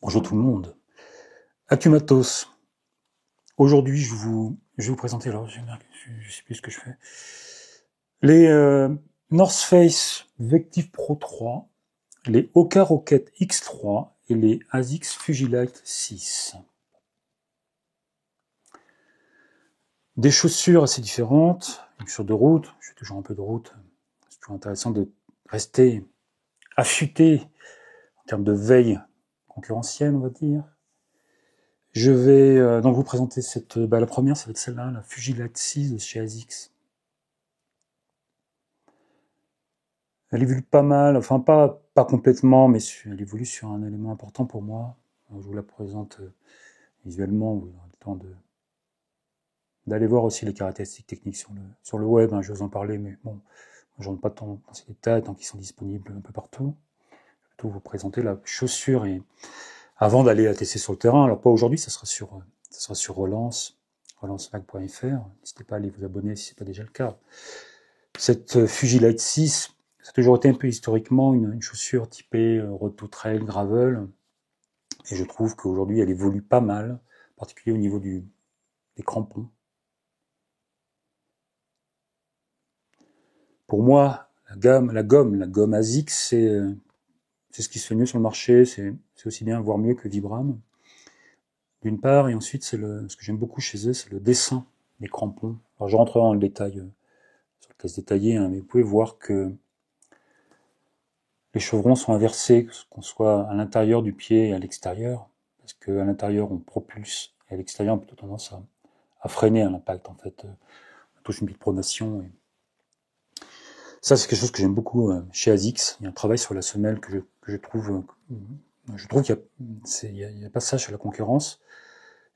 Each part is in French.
Bonjour tout le monde. Acumatos. Aujourd'hui, je vais vous présenter, alors je sais plus ce que je fais. Les North Face Vective Pro 3, les Hoka Rocket X3 et les ASICS Fujilight 6. Des chaussures assez différentes, des chaussures de route, je fais toujours un peu de route. C'est toujours intéressant de rester affûté en termes de veille concurrentielle, on va dire. Je vais donc vous présenter la première, ça va être celle-là, la Fujilight 6 de chez ASICS. Elle évolue pas mal, enfin pas complètement, mais elle évolue sur un élément important pour moi. Alors, je vous la présente visuellement, vous aurez le temps d'aller voir aussi les caractéristiques techniques sur le web, hein, je vais vous en parler, mais bon, je rentre pas tant dans ces détails tant qu'ils sont disponibles un peu partout. Je vais plutôt vous présenter la chaussure et avant d'aller la tester sur le terrain. Alors pas aujourd'hui, ça sera sur relancemag.fr. N'hésitez pas à aller vous abonner si c'est pas déjà le cas. Cette Fujilight 6, ça a toujours été un peu historiquement une chaussure typée road to trail, gravel, et je trouve qu'aujourd'hui elle évolue pas mal, en particulier au niveau des crampons. Pour moi, la gomme ASICS, c'est ce qui se fait mieux sur le marché, c'est aussi bien, voire mieux que Vibram, d'une part, et ensuite ce que j'aime beaucoup chez eux, c'est le dessin des crampons. Alors je rentrerai dans le détail sur le test détaillé, hein, mais vous pouvez voir que les chevrons sont inversés, qu'on soit à l'intérieur du pied et à l'extérieur, parce qu'à l'intérieur on propulse, et à l'extérieur on a plutôt tendance à freiner à l'impact en fait. On touche une petite pronation. Et ça c'est quelque chose que j'aime beaucoup chez ASICS. Il y a un travail sur la semelle que je trouve qu'il y a pas ça chez la concurrence,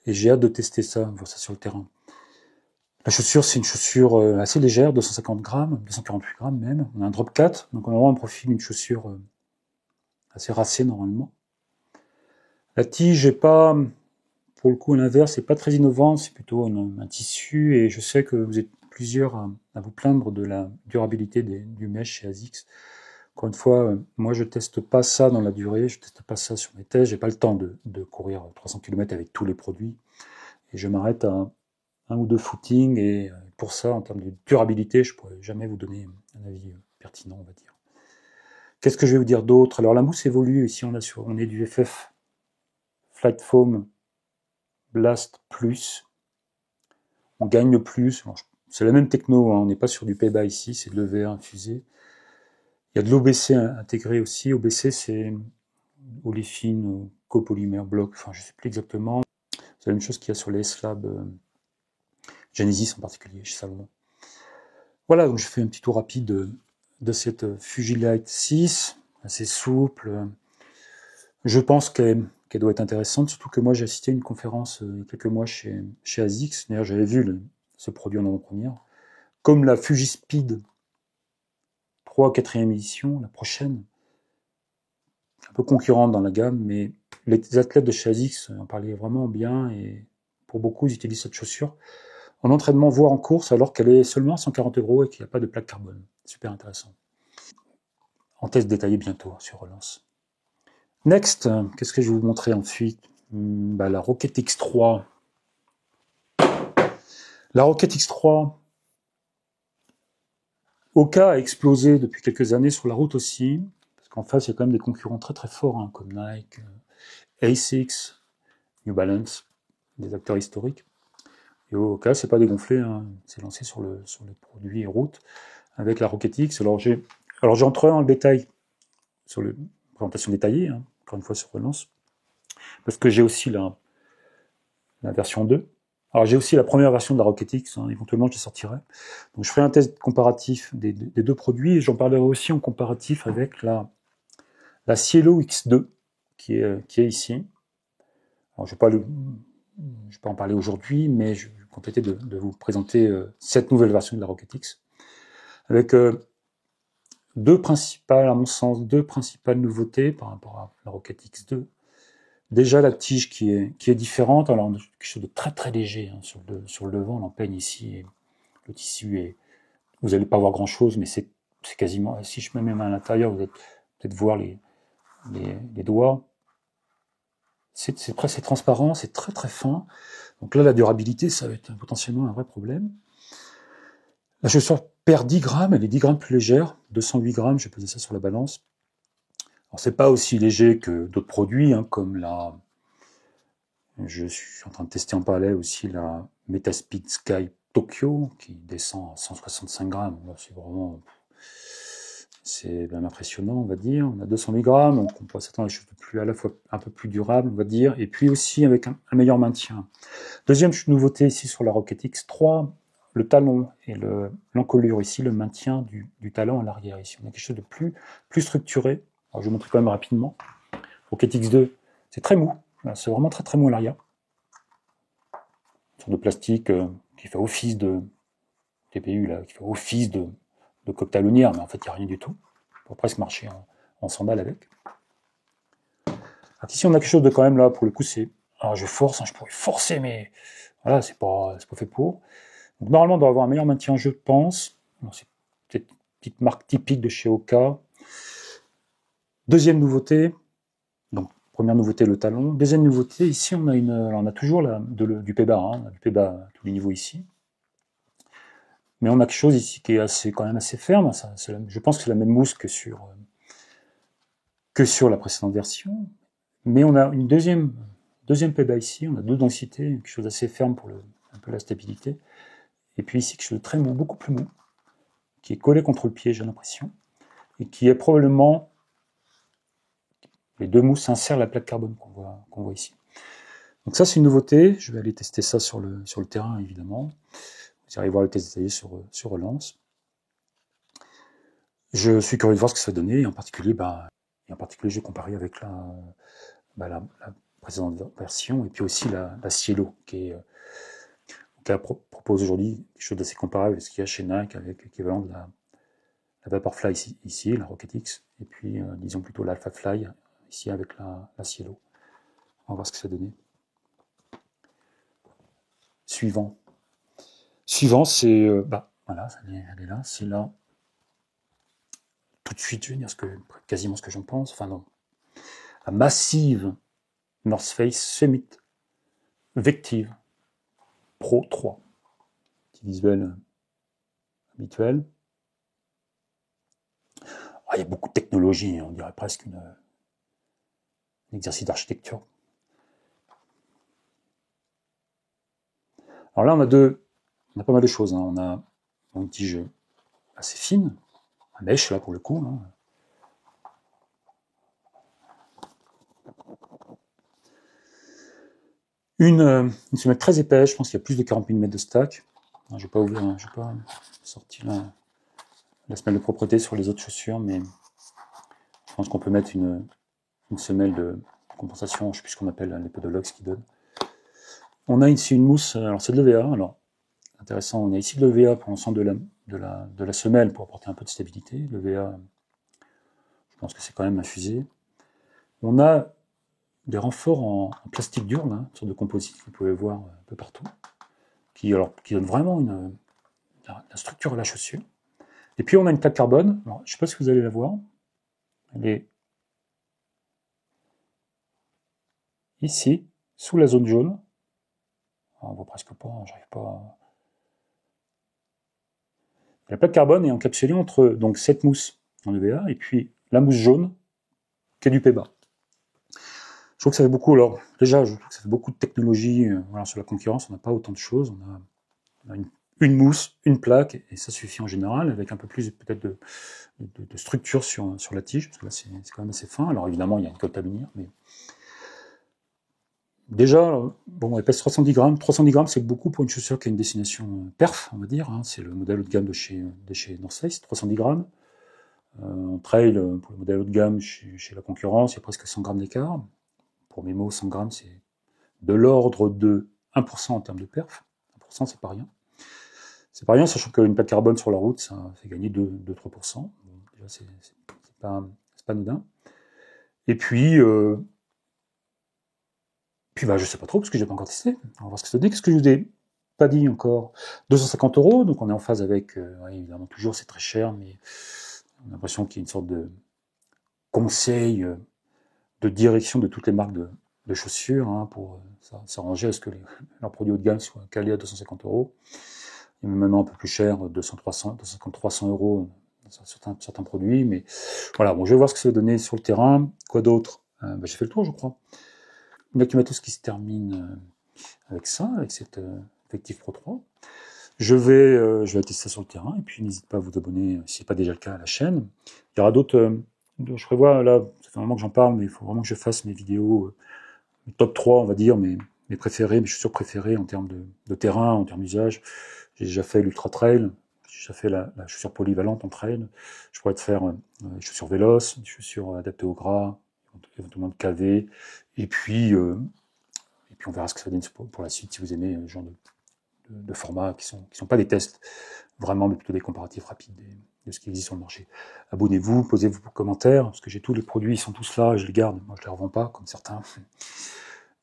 et j'ai hâte de tester ça, voir ça sur le terrain. La chaussure, c'est une chaussure assez légère, 250 grammes, 248 grammes même. On a un drop 4, donc on a vraiment un profil d'une chaussure assez racée normalement. La tige est pas, pour le coup, à l'inverse, c'est pas très innovant, c'est plutôt un tissu, et je sais que vous êtes plusieurs à vous plaindre de la durabilité du mesh chez ASICS. Encore une fois, moi je teste pas ça dans la durée, je teste pas ça sur mes tests, j'ai pas le temps de courir 300 km avec tous les produits, et je m'arrête à un ou deux footings, et pour ça, en termes de durabilité, je pourrais jamais vous donner un avis pertinent, on va dire. Qu'est-ce que je vais vous dire d'autre? Alors la mousse évolue, ici on est du FF Flight Foam Blast Plus. On gagne le plus. C'est la même techno, hein, on n'est pas sur du PayBy ici, c'est de l'EVA infusé. Il y a de l'OBC intégré aussi. OBC, c'est Olefin Copolymer Block, enfin je ne sais plus exactement. C'est la même chose qu'il y a sur les S-Lab Genesis en particulier, chez Salomon. Voilà, donc je fais un petit tour rapide de cette Fujilight 6, assez souple. Je pense qu'elle doit être intéressante, surtout que moi j'ai assisté à une conférence il y a quelques mois chez ASICS. D'ailleurs, j'avais vu ce produit en avant-première. Comme la Fugispeed 3 4e édition, la prochaine, un peu concurrente dans la gamme, mais les athlètes de chez ASICS en parlaient vraiment bien, et pour beaucoup, ils utilisent cette chaussure en entraînement, voire en course, alors qu'elle est seulement à 140 € et qu'il n'y a pas de plaque carbone. Super intéressant. En test détaillé bientôt sur Relance. Next, qu'est-ce que je vais vous montrer ensuite? La Rocket X3. La Rocket X3, Hoka a explosé depuis quelques années sur la route aussi, parce qu'en face, il y a quand même des concurrents très très forts, hein, comme Nike, ASICS, New Balance, des acteurs historiques. Et Hoka, c'est pas dégonflé, hein, c'est lancé sur les produits et route avec la Rocket X. Alors j'entrerai dans le détail sur la présentation détaillée, hein, encore une fois sur Relance, parce que j'ai aussi la version 2. Alors j'ai aussi la première version de la Rocket X, hein, éventuellement je les sortirai. Donc je ferai un test comparatif des deux produits, et j'en parlerai aussi en comparatif avec la Cielo X2 qui est ici. Alors je ne vais pas en parler aujourd'hui, mais je vais compléter de vous présenter cette nouvelle version de la Rocket X avec à mon sens, deux principales nouveautés par rapport à la Rocket X2. Déjà la tige qui est différente, alors quelque chose de très très léger, hein, sur le devant, l'empeigne ici, et le tissu est, vous n'allez pas voir grand chose, mais c'est quasiment, si je mets mes mains à l'intérieur, vous allez peut-être voir les doigts. c'est transparent, c'est très très fin. Donc là, la durabilité, ça va être potentiellement un vrai problème. La chaussure perd 10 grammes, elle est 10 grammes plus légère, 208 grammes, j'ai pesé ça sur la balance. Alors c'est pas aussi léger que d'autres produits, hein, comme je suis en train de tester en parallèle aussi la Metaspeed Sky Tokyo, qui descend à 165 grammes. Là, c'est bien impressionnant, on va dire. On a 208 grammes, donc on pourrait s'attendre à des choses à la fois un peu plus durables, on va dire, et puis aussi avec un meilleur maintien. Deuxième nouveauté ici sur la Rocket X3, le talon et l'encolure ici, le maintien du talon à l'arrière ici. On a quelque chose de plus structuré. Alors je vais vous montrer quand même rapidement. Rocket X2, c'est très mou. C'est vraiment très très mou à l'arrière. Une sorte de plastique qui fait office de TPU, là, qui fait office de coque talonnière, mais en fait il n'y a rien du tout. On peut presque marcher en sandales avec. Alors ici on a quelque chose de quand même là, pour le coup c'est... Alors je force, hein, je pourrais forcer, mais voilà, c'est pas fait pour. Donc normalement on doit avoir un meilleur maintien, je pense. C'est peut-être une petite marque typique de chez Oka. Deuxième nouveauté, donc première nouveauté le talon. Deuxième nouveauté, ici on a toujours du P-bas, hein, on a du P-bas à tous les niveaux ici. Mais on a quelque chose ici qui est quand même assez ferme. Je pense que c'est la même mousse que sur la précédente version. Mais on a une deuxième P-bas ici, on a deux densités, quelque chose d'assez ferme pour un peu la stabilité. Et puis ici quelque chose de très mou, beaucoup plus mou, qui est collé contre le pied, j'ai l'impression, et qui est probablement... Les deux mousses insèrent la plaque carbone qu'on voit ici. Donc ça c'est une nouveauté, je vais aller tester ça sur le terrain évidemment. Vous irez voir le test détaillé sur Relance. Je suis curieux de voir ce que ça va donner, et en particulier, j'ai comparé avec la précédente version, et puis aussi la Cielo, qui propose aujourd'hui quelque chose d'assez comparable à ce qu'il y a chez Nike, avec l'équivalent de la Vaporfly ici, la Rocket X, et puis disons plutôt l'Alpha Fly ici avec la Cielo. On va voir ce que ça donnait. Suivant, c'est voilà, elle est là, c'est là. Tout de suite, je vais dire quasiment ce que j'en pense. Enfin non, la massive North Face Summit Vective Pro 3. Petit visuel habituel. Il y a beaucoup de technologie, on dirait presque un exercice d'architecture. Alors là, on a pas mal de choses. Hein. On a une tige assez fine, à mèche là pour le coup. Hein. Une semelle très épaisse, je pense qu'il y a plus de 40 mm de stack. Je n'ai pas ouvert, je n'ai pas sorti la semelle de propreté sur les autres chaussures, mais je pense qu'on peut mettre une semelle de compensation, je ne sais plus ce qu'on appelle les podologues qui donnent. On a ici une mousse, alors c'est de l'EVA, alors intéressant, on a ici de l'EVA pour l'ensemble de la semelle pour apporter un peu de stabilité. L'EVA, je pense que c'est quand même infusé. On a des renforts en plastique dur, là, une sorte de composite que vous pouvez voir un peu partout, qui donne vraiment la structure à la chaussure. Et puis on a une plaque carbone, alors, je ne sais pas si vous allez la voir, elle est ici, sous la zone jaune. Alors, on voit presque pas, j'arrive pas à... La plaque carbone est encapsulée entre donc cette mousse en EVA et puis la mousse jaune qui est du P-bas. Je trouve que ça fait beaucoup. Alors déjà, je trouve que ça fait beaucoup de technologie. Voilà, sur la concurrence, on n'a pas autant de choses. On a une mousse, une plaque, et ça suffit en général, avec un peu plus peut-être de structure sur la tige, parce que là c'est quand même assez fin. Alors évidemment, il y a une colle talonnière, mais déjà, bon, elle pèse 310 grammes. 310 grammes, c'est beaucoup pour une chaussure qui a une destination perf, on va dire. Hein. C'est le modèle haut de gamme de chez North Face, 310 grammes. En trail, pour le modèle haut de gamme chez la concurrence, il y a presque 100 grammes d'écart. Pour mes mots, 100 grammes, c'est de l'ordre de 1% en termes de perf. 1%, c'est pas rien. C'est pas rien, sachant qu'une plaque carbone sur la route, ça fait gagner 2-3%. Bon, déjà, c'est pas anodin. Et puis, je sais pas trop, parce que j'ai pas encore testé. On va voir ce que ça dit. Qu'est-ce que je vous ai pas dit encore? 250 €, donc on est en phase avec, évidemment, toujours, c'est très cher, mais on a l'impression qu'il y a une sorte de conseil de direction de toutes les marques de chaussures, hein, pour s'arranger à ce que leurs produits haut de gamme soient calés à 250 euros. Et même maintenant un peu plus cher, 200, 300, 250, 300 euros sur certains produits. Mais voilà, bon, je vais voir ce que ça va donner sur le terrain. Quoi d'autre? J'ai fait le tour, je crois. Une actu qui se termine avec ça, avec cette Effective Pro 3. Je vais tester ça sur le terrain, et puis n'hésitez pas à vous abonner, si ce n'est pas déjà le cas, à la chaîne. Il y aura d'autres... je prévois, là, ça fait un moment que j'en parle, mais il faut vraiment que je fasse mes vidéos, mes top 3, on va dire, mes préférés, mes chaussures préférées en termes de terrain, en termes d'usage. J'ai déjà fait l'Ultra Trail, j'ai déjà fait la chaussure polyvalente en trail. Je pourrais te faire des chaussures véloces, des chaussures adaptées au gras, éventuellement de KV, et puis on verra ce que ça donne pour la suite, si vous aimez ce genre de formats qui sont pas des tests vraiment, mais plutôt des comparatifs rapides de ce qui existe sur le marché. Abonnez-vous, posez-vous vos commentaires, parce que j'ai tous les produits, ils sont tous là, je les garde, moi je les revends pas, comme certains,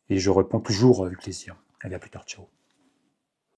et je réponds toujours avec plaisir. Allez, à plus tard, ciao.